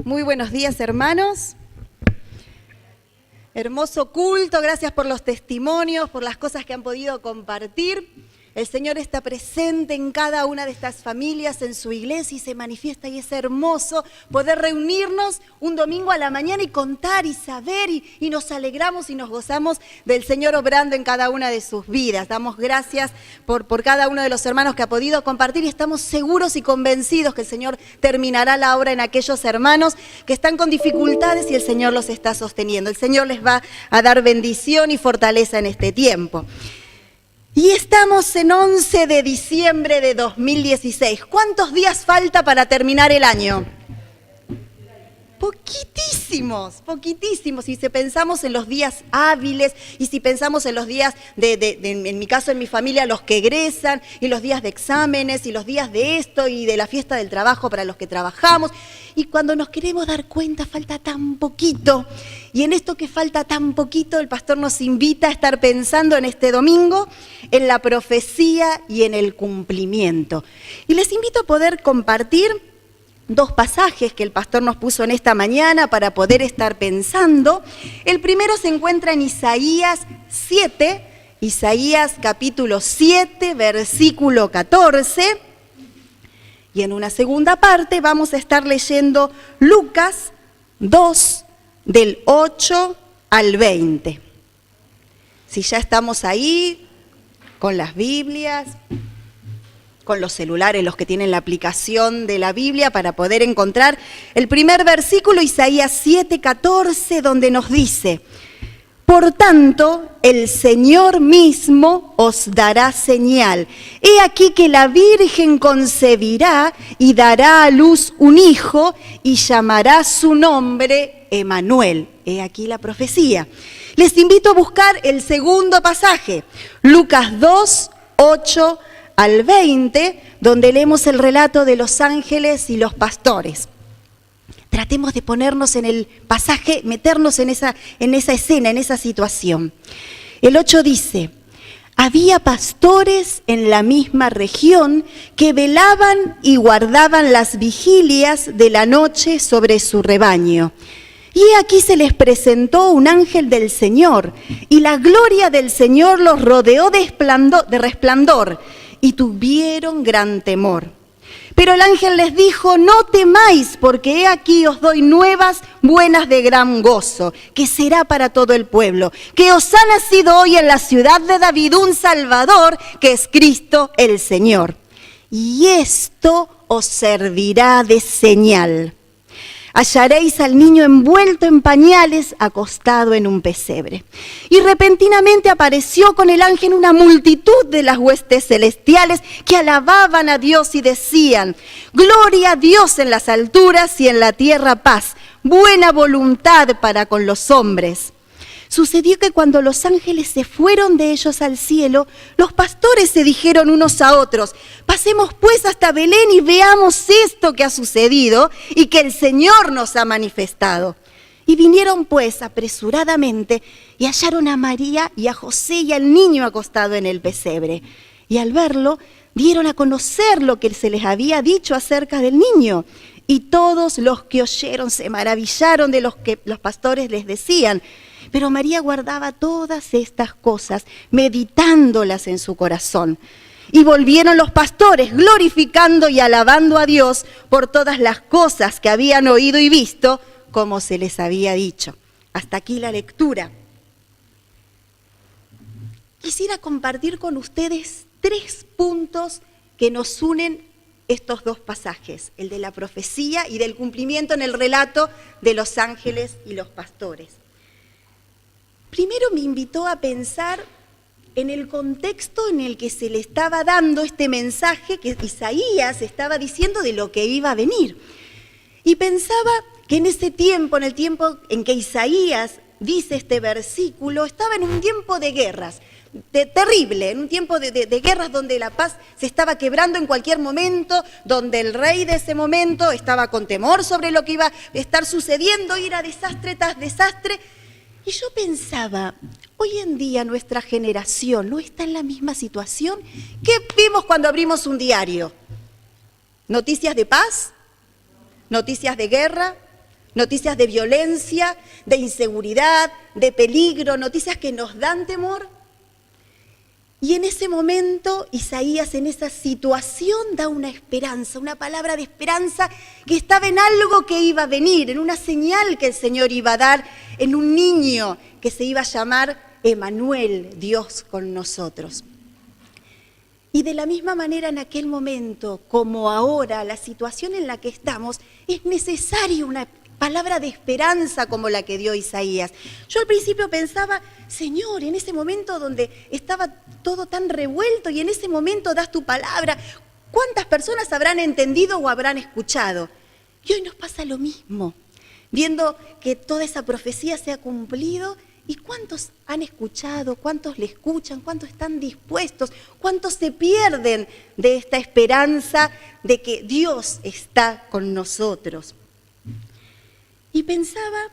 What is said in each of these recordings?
Muy buenos días, hermanos. Hermoso culto, gracias por los testimonios, por las cosas que han podido compartir. El Señor está presente en cada una de estas familias, en su iglesia, y se manifiesta, y es hermoso poder reunirnos un domingo a la mañana y contar y saber, y nos alegramos y nos gozamos del Señor obrando en cada una de sus vidas. Damos gracias por cada uno de los hermanos que ha podido compartir, y estamos seguros y convencidos que el Señor terminará la obra en aquellos hermanos que están con dificultades y el Señor los está sosteniendo. El Señor les va a dar bendición y fortaleza en este tiempo. Y estamos en 11 de diciembre de 2016. ¿Cuántos días falta para terminar el año? Poquitísimos, poquitísimos. Y si pensamos en los días hábiles, y si pensamos en los días, en mi caso, en mi familia, los que egresan, y los días de exámenes, y los días de esto, y de la fiesta del trabajo para los que trabajamos, y cuando nos queremos dar cuenta, falta tan poquito. Y en esto que falta tan poquito, el pastor nos invita a estar pensando en este domingo en la profecía y en el cumplimiento. Y les invito a poder compartir dos pasajes que el pastor nos puso en esta mañana para poder estar pensando. El primero se encuentra en Isaías 7, Isaías capítulo 7, versículo 14. Y en una segunda parte vamos a estar leyendo Lucas 2, del 8 al 20. Si ya estamos ahí, con las Biblias, con los celulares, los que tienen la aplicación de la Biblia, para poder encontrar el primer versículo, Isaías 7:14, donde nos dice: por tanto, el Señor mismo os dará señal. He aquí que la Virgen concebirá y dará a luz un hijo y llamará su nombre Emmanuel. He aquí la profecía. Les invito a buscar el segundo pasaje, Lucas 2, 8 al 20, donde leemos el relato de los ángeles y los pastores. Tratemos de ponernos en el pasaje, meternos en esa escena, en esa situación. El 8 dice: había pastores en la misma región que velaban y guardaban las vigilias de la noche sobre su rebaño. Y aquí se les presentó un ángel del Señor, y la gloria del Señor los rodeó de resplandor, y tuvieron gran temor. Pero el ángel les dijo: no temáis, porque he aquí os doy nuevas buenas de gran gozo, que será para todo el pueblo, que os ha nacido hoy en la ciudad de David un Salvador, que es Cristo el Señor. Y esto os servirá de señal. Hallaréis al niño envuelto en pañales, acostado en un pesebre. Y repentinamente apareció con el ángel una multitud de las huestes celestiales que alababan a Dios y decían: gloria a Dios en las alturas y en la tierra paz, buena voluntad para con los hombres. Sucedió que cuando los ángeles se fueron de ellos al cielo, los pastores se dijeron unos a otros: pasemos pues hasta Belén y veamos esto que ha sucedido y que el Señor nos ha manifestado. Y vinieron pues apresuradamente y hallaron a María y a José y al niño acostado en el pesebre. Y al verlo, dieron a conocer lo que se les había dicho acerca del niño. Y todos los que oyeron se maravillaron de lo que los pastores les decían. Pero María guardaba todas estas cosas, meditándolas en su corazón. Y volvieron los pastores, glorificando y alabando a Dios por todas las cosas que habían oído y visto, como se les había dicho. Hasta aquí la lectura. Quisiera compartir con ustedes 3 puntos que nos unen estos dos pasajes, el de la profecía y del cumplimiento en el relato de los ángeles y los pastores. Primero me invitó a pensar en el contexto en el que se le estaba dando este mensaje que Isaías estaba diciendo de lo que iba a venir. Y pensaba que en ese tiempo, en el tiempo en que Isaías dice este versículo, estaba en un tiempo de guerras, terrible, en un tiempo de guerras donde la paz se estaba quebrando en cualquier momento, donde el rey de ese momento estaba con temor sobre lo que iba a estar sucediendo, era desastre tras desastre. Y yo pensaba, hoy en día nuestra generación no está en la misma situación. ¿Qué vimos cuando abrimos un diario? ¿Noticias de paz? ¿Noticias de guerra? noticias de violencia, de inseguridad, de peligro, noticias que nos dan temor. Y en ese momento, Isaías en esa situación da una esperanza, una palabra de esperanza que estaba en algo que iba a venir, en una señal que el Señor iba a dar, en un niño que se iba a llamar Emanuel, Dios con nosotros. Y de la misma manera en aquel momento, como ahora, la situación en la que estamos, es necesaria una palabra de esperanza como la que dio Isaías. Yo al principio pensaba, Señor, en ese momento donde estaba todo tan revuelto y en ese momento das tu palabra, ¿cuántas personas habrán entendido o habrán escuchado? Y hoy nos pasa lo mismo, viendo que toda esa profecía se ha cumplido. ¿Y cuántos han escuchado? ¿Cuántos le escuchan? ¿Cuántos están dispuestos? ¿Cuántos se pierden de esta esperanza de que Dios está con nosotros? Y pensaba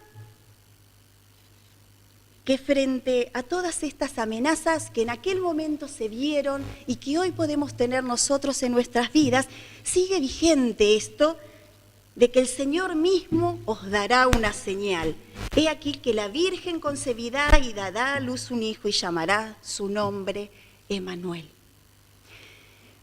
que frente a todas estas amenazas que en aquel momento se vieron y que hoy podemos tener nosotros en nuestras vidas, sigue vigente esto de que el Señor mismo os dará una señal. He aquí que la Virgen concebirá y dará a luz un hijo y llamará su nombre Emanuel.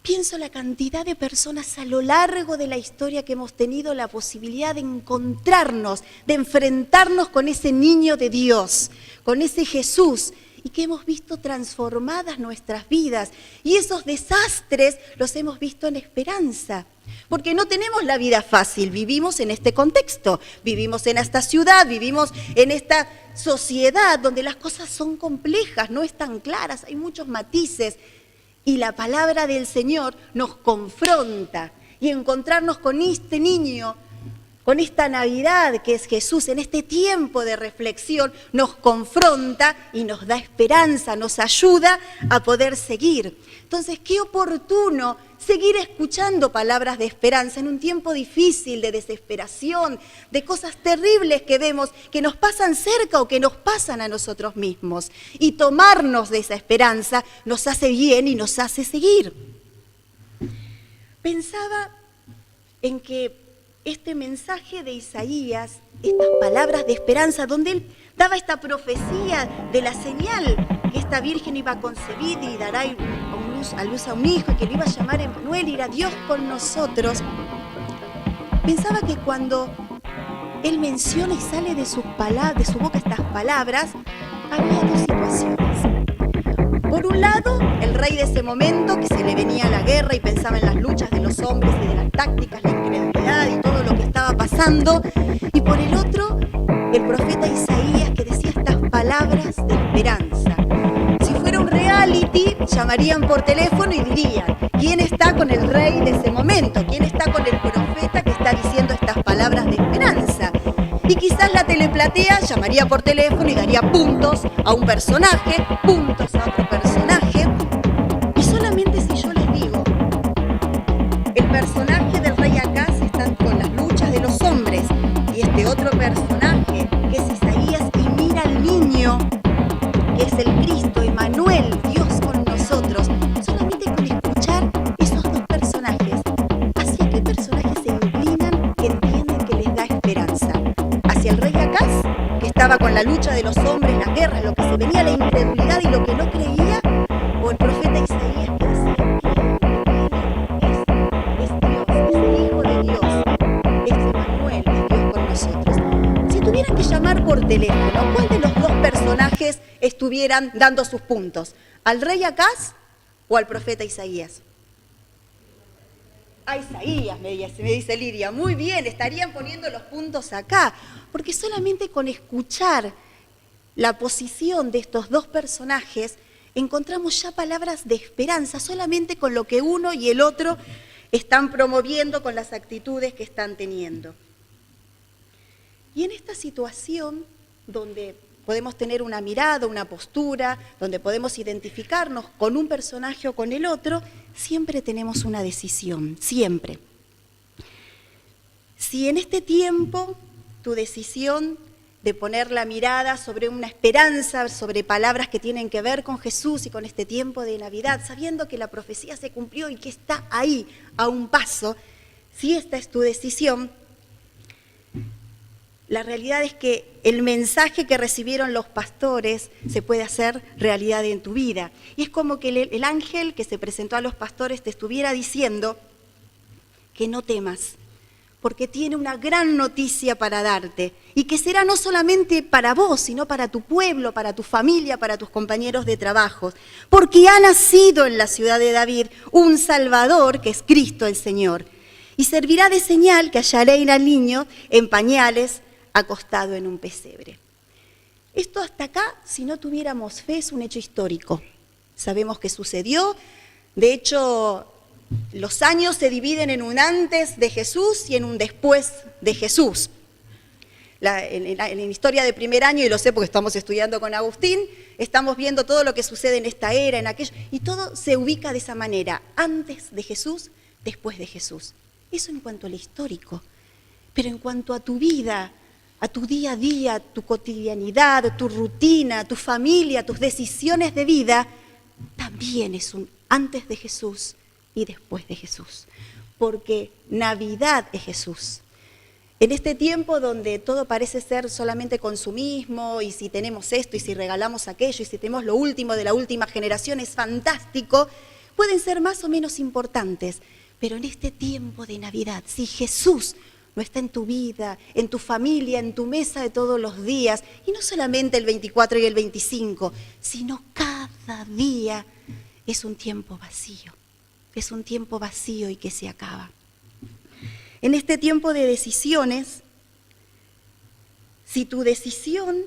Pienso la cantidad de personas a lo largo de la historia que hemos tenido la posibilidad de encontrarnos, de enfrentarnos con ese niño de Dios, con ese Jesús, y que hemos visto transformadas nuestras vidas. Y esos desastres los hemos visto en esperanza, porque no tenemos la vida fácil, vivimos en este contexto, vivimos en esta ciudad, vivimos en esta sociedad donde las cosas son complejas, no están claras, hay muchos matices. Y la palabra del Señor nos confronta y encontrarnos con este niño, con esta Navidad que es Jesús, en este tiempo de reflexión, nos confronta y nos da esperanza, nos ayuda a poder seguir. Entonces, qué oportuno seguir escuchando palabras de esperanza en un tiempo difícil, de desesperación, de cosas terribles que vemos, que nos pasan cerca o que nos pasan a nosotros mismos. Y tomarnos de esa esperanza nos hace bien y nos hace seguir. Pensaba en que este mensaje de Isaías, estas palabras de esperanza, donde él daba esta profecía de la señal que esta virgen iba a concebir y dará a luz a un hijo y que lo iba a llamar Emanuel y era Dios con nosotros. Pensaba que cuando él menciona y sale de su boca estas palabras, había dos situaciones. Por un lado, el rey de ese momento que se le venía la guerra y pensaba en las luchas de los hombres y de las tácticas, la incredulidad y todo lo que estaba pasando. Y por el otro, el profeta Isaías que decía estas palabras de esperanza. Si fuera un reality, llamarían por teléfono y dirían, ¿quién está con el rey de ese momento? ¿Quién está con el profeta que está diciendo estas palabras de esperanza? Y quizás la teleplatea llamaría por teléfono y daría puntos a un personaje, puntos a otro personaje. Y solamente si yo les digo, el personaje del rey Acaz está con las luchas de los hombres y este otro personaje que es Isaías y mira al niño que es el Cristo, Emanuel, Dios con nosotros, solamente con escuchar esos dos personajes, ¿hacia qué personajes se inclinan que entienden que les da esperanza? ¿Hacia el rey Acaz, que estaba con la lucha de los hombres, las guerras, lo que se venía, la incredulidad y lo que no creía? ¿O el profeta Isaías que decía que es Dios, es el Hijo de Dios, es Emanuel, es Dios con nosotros? Si tuvieran que llamar por teléfono, ¿cuál de los dos personajes estuvieran dando sus puntos? ¿Al rey Acaz o al profeta Isaías? A Isaías, me dice Lidia. Muy bien, estarían poniendo los puntos acá, porque solamente con escuchar la posición de estos dos personajes encontramos ya palabras de esperanza, solamente con lo que uno y el otro están promoviendo, con las actitudes que están teniendo. Y en esta situación donde podemos tener una mirada, una postura, donde podemos identificarnos con un personaje o con el otro, siempre tenemos una decisión, siempre. Si en este tiempo tu decisión de poner la mirada sobre una esperanza, sobre palabras que tienen que ver con Jesús y con este tiempo de Navidad, sabiendo que la profecía se cumplió y que está ahí a un paso, si esta es tu decisión, la realidad es que el mensaje que recibieron los pastores se puede hacer realidad en tu vida. Y es como que el ángel que se presentó a los pastores te estuviera diciendo que no temas, porque tiene una gran noticia para darte, y que será no solamente para vos, sino para tu pueblo, para tu familia, para tus compañeros de trabajo, porque ha nacido en la ciudad de David un Salvador, que es Cristo el Señor, y servirá de señal que hallaréis al niño en pañales, acostado en un pesebre. Esto hasta acá, si no tuviéramos fe, es un hecho histórico. Sabemos que sucedió, de hecho, los años se dividen en un antes de Jesús y en un después de Jesús. En la historia de primer año, y lo sé porque estamos estudiando con Agustín, estamos viendo todo lo que sucede en esta era, en aquello, y todo se ubica de esa manera, antes de Jesús, después de Jesús. Eso en cuanto al histórico. Pero en cuanto a tu vida, a tu día a día, tu cotidianidad, tu rutina, tu familia, tus decisiones de vida, también es un antes de Jesús y después de Jesús, porque Navidad es Jesús. En este tiempo donde todo parece ser solamente consumismo, y si tenemos esto, y si regalamos aquello, y si tenemos lo último de la última generación, es fantástico, pueden ser más o menos importantes, pero en este tiempo de Navidad, si Jesús no está en tu vida, en tu familia, en tu mesa de todos los días, y no solamente el 24 y el 25, sino cada día, es un tiempo vacío. Es un tiempo vacío y que se acaba. En este tiempo de decisiones, si tu decisión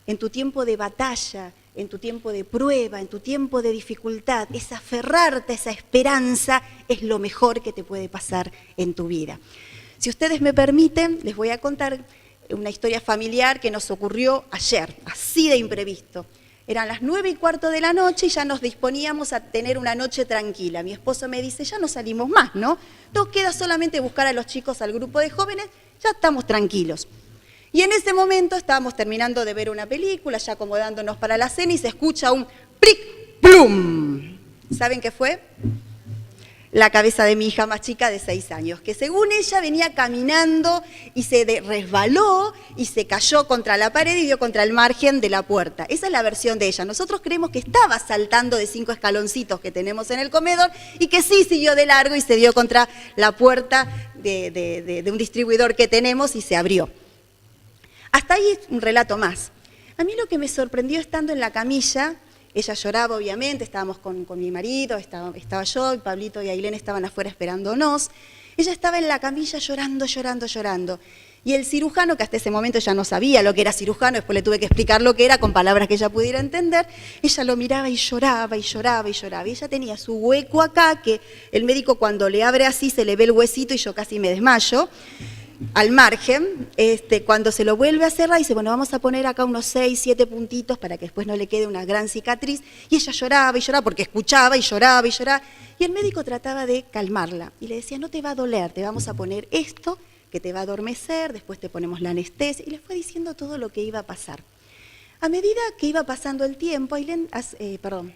en tu tiempo de batalla, en tu tiempo de prueba, en tu tiempo de dificultad, es aferrarte a esa esperanza, es lo mejor que te puede pasar en tu vida. Si ustedes me permiten, les voy a contar una historia familiar que nos ocurrió ayer, así de imprevisto. Eran las 9:15 de la noche y ya nos disponíamos a tener una noche tranquila. Mi esposo me dice, ya no salimos más, ¿no? Nos queda solamente buscar a los chicos, al grupo de jóvenes, ya estamos tranquilos. Y en ese momento estábamos terminando de ver una película, ya acomodándonos para la cena, y se escucha un plic, plum. ¿Saben qué fue? La cabeza de mi hija más chica de 6 años, que según ella venía caminando y se resbaló y se cayó contra la pared y dio contra el margen de la puerta. Esa es la versión de ella. Nosotros creemos que estaba saltando de 5 escaloncitos que tenemos en el comedor y que sí siguió de largo y se dio contra la puerta de un distribuidor que tenemos y se abrió. Hasta ahí un relato más. A mí lo que me sorprendió estando en la camilla, ella lloraba obviamente, estábamos con mi marido, estaba yo, y Pablito y Ailén estaban afuera esperándonos. Ella estaba en la camilla llorando, llorando, llorando. Y el cirujano, que hasta ese momento ya no sabía lo que era cirujano, después le tuve que explicar lo que era con palabras que ella pudiera entender, ella lo miraba y lloraba y lloraba y lloraba. Y ella tenía su hueco acá, que el médico cuando le abre así se le ve el huesito y yo casi me desmayo. Al margen, cuando se lo vuelve a cerrar, dice, bueno, vamos a poner acá unos 6, 7 puntitos para que después no le quede una gran cicatriz. Y ella lloraba y lloraba porque escuchaba y lloraba y lloraba. Y el médico trataba de calmarla y le decía, no te va a doler, te vamos a poner esto que te va a adormecer, después te ponemos la anestesia. Y le fue diciendo todo lo que iba a pasar. A medida que iba pasando el tiempo,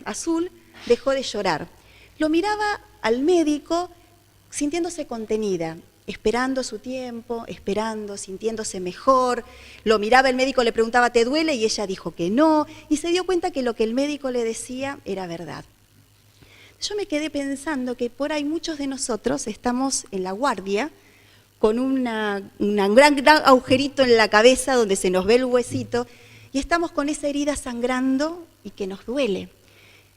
Azul dejó de llorar. Lo miraba al médico sintiéndose contenida, esperando su tiempo, esperando, sintiéndose mejor. Lo miraba el médico, le preguntaba, ¿te duele? Y ella dijo que no, y se dio cuenta que lo que el médico le decía era verdad. Yo me quedé pensando que por ahí muchos de nosotros estamos en la guardia con un gran agujerito en la cabeza donde se nos ve el huesito, y estamos con esa herida sangrando y que nos duele.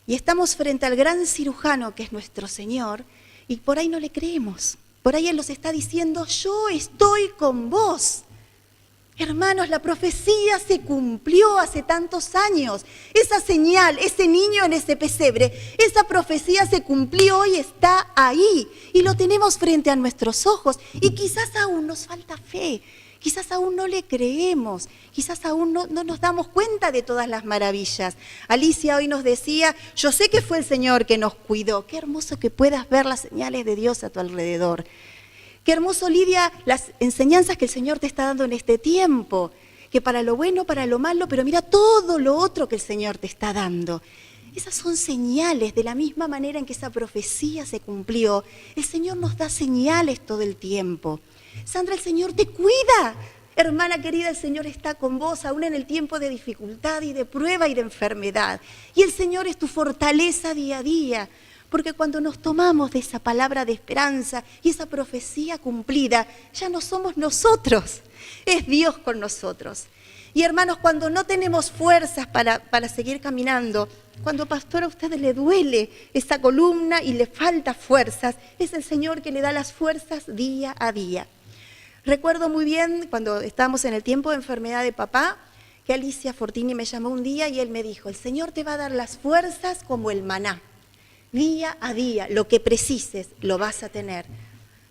Y estamos frente al gran cirujano que es nuestro Señor, y por ahí no le creemos. Por ahí Él nos está diciendo, yo estoy con vos. Hermanos, la profecía se cumplió hace tantos años. Esa señal, ese niño en ese pesebre, esa profecía se cumplió y está ahí. Y lo tenemos frente a nuestros ojos. Y quizás aún nos falta fe. Quizás aún no le creemos, quizás aún no nos damos cuenta de todas las maravillas. Alicia hoy nos decía, yo sé que fue el Señor que nos cuidó. Qué hermoso que puedas ver las señales de Dios a tu alrededor. Qué hermoso, Lidia, las enseñanzas que el Señor te está dando en este tiempo. Que para lo bueno, para lo malo, pero mira todo lo otro que el Señor te está dando. Esas son señales, de la misma manera en que esa profecía se cumplió. El Señor nos da señales todo el tiempo. Sandra, el Señor te cuida. Hermana querida, el Señor está con vos aún en el tiempo de dificultad y de prueba y de enfermedad. Y el Señor es tu fortaleza día a día. Porque cuando nos tomamos de esa palabra de esperanza y esa profecía cumplida, ya no somos nosotros, es Dios con nosotros. Y hermanos, cuando no tenemos fuerzas para seguir caminando, cuando pastor a usted le duele esa columna y le falta fuerzas, es el Señor que le da las fuerzas día a día. Recuerdo muy bien cuando estábamos en el tiempo de enfermedad de papá, que Alicia Fortini me llamó un día y él me dijo, el Señor te va a dar las fuerzas como el maná. Día a día, lo que precises, lo vas a tener.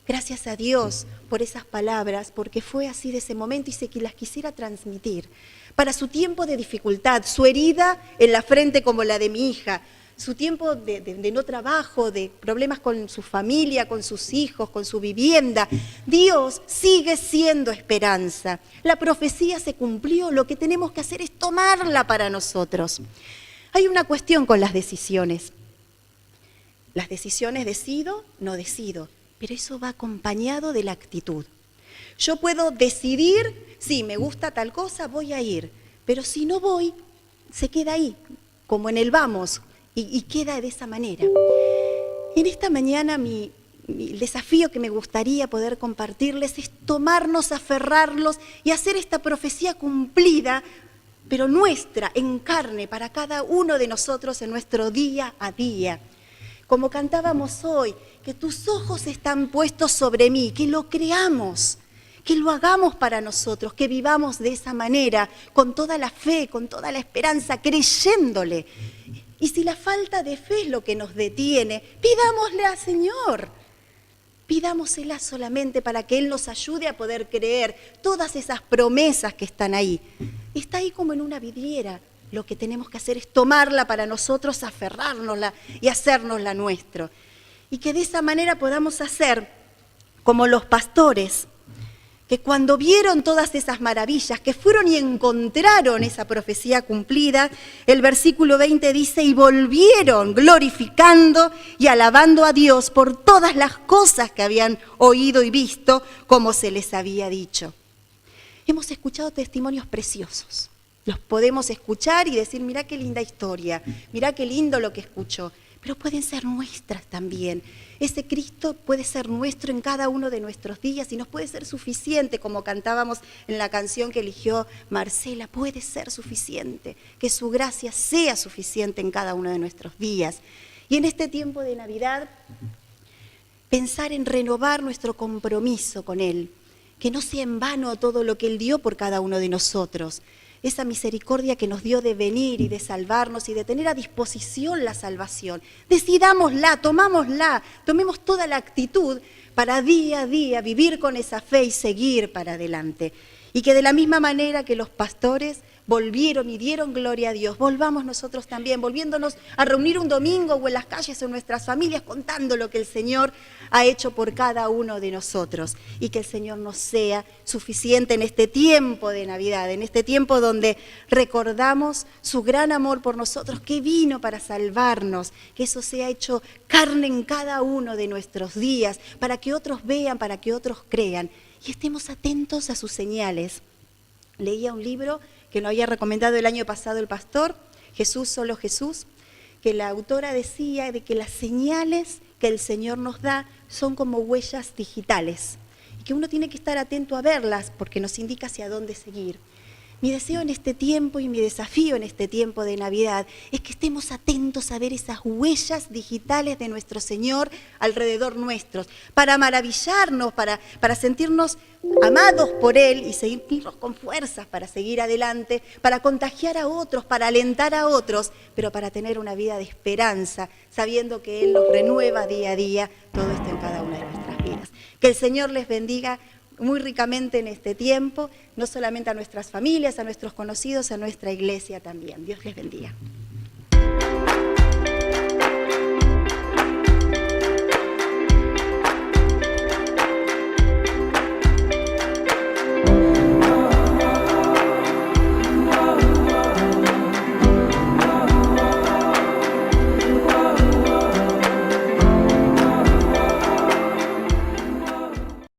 Gracias a Dios por esas palabras, porque fue así de ese momento y sé que las quisiera transmitir. Para su tiempo de dificultad, su herida en la frente como la de mi hija, su tiempo de no trabajo, de problemas con su familia, con sus hijos, con su vivienda, Dios sigue siendo esperanza. La profecía se cumplió, lo que tenemos que hacer es tomarla para nosotros. Hay una cuestión con las decisiones. Las decisiones decido, no decido, pero eso va acompañado de la actitud. Yo puedo decidir, sí, me gusta tal cosa, voy a ir, pero si no voy, se queda ahí, como en el vamos, y queda de esa manera. En esta mañana el desafío que me gustaría poder compartirles es tomarnos, aferrarlos y hacer esta profecía cumplida, pero nuestra, en carne, para cada uno de nosotros en nuestro día a día. Como cantábamos hoy, que tus ojos están puestos sobre mí, que lo creamos, que lo hagamos para nosotros, que vivamos de esa manera, con toda la fe, con toda la esperanza, creyéndole. Y si la falta de fe es lo que nos detiene, pidámosle al Señor. Pidámosela solamente para que Él nos ayude a poder creer todas esas promesas que están ahí. Está ahí como en una vidriera. Lo que tenemos que hacer es tomarla para nosotros, aferrárnosla y hacérnosla nuestro. Y que de esa manera podamos hacer como los pastores, que cuando vieron todas esas maravillas, que fueron y encontraron esa profecía cumplida, el versículo 20 dice, y volvieron glorificando y alabando a Dios por todas las cosas que habían oído y visto, como se les había dicho. Hemos escuchado testimonios preciosos. Los podemos escuchar y decir, mirá qué linda historia, mirá qué lindo lo que escuchó, pero pueden ser nuestras también. Ese Cristo puede ser nuestro en cada uno de nuestros días y nos puede ser suficiente, como cantábamos en la canción que eligió Marcela, puede ser suficiente, que su gracia sea suficiente en cada uno de nuestros días. Y en este tiempo de Navidad, pensar en renovar nuestro compromiso con Él, que no sea en vano todo lo que Él dio por cada uno de nosotros. Esa misericordia que nos dio de venir y de salvarnos y de tener a disposición la salvación. Decidámosla, tomámosla, tomemos toda la actitud para día a día vivir con esa fe y seguir para adelante. Y que de la misma manera que los pastores volvieron y dieron gloria a Dios, volvamos nosotros también, volviéndonos a reunir un domingo o en las calles o en nuestras familias contando lo que el Señor ha hecho por cada uno de nosotros y que el Señor nos sea suficiente en este tiempo de Navidad, en este tiempo donde recordamos su gran amor por nosotros, que vino para salvarnos, que eso sea hecho carne en cada uno de nuestros días, para que otros vean, para que otros crean y estemos atentos a sus señales. Leía un libro que nos había recomendado el año pasado el pastor, Jesús, solo Jesús, que la autora decía de que las señales que el Señor nos da son como huellas digitales y que uno tiene que estar atento a verlas porque nos indica hacia dónde seguir. Mi deseo en este tiempo y mi desafío en este tiempo de Navidad es que estemos atentos a ver esas huellas digitales de nuestro Señor alrededor nuestros, para maravillarnos, para sentirnos amados por Él y seguirnos con fuerzas para seguir adelante, para contagiar a otros, para alentar a otros, pero para tener una vida de esperanza, sabiendo que Él nos renueva día a día todo esto en cada una de nuestras vidas. Que el Señor les bendiga muy ricamente en este tiempo, no solamente a nuestras familias, a nuestros conocidos, a nuestra iglesia también. Dios les bendiga.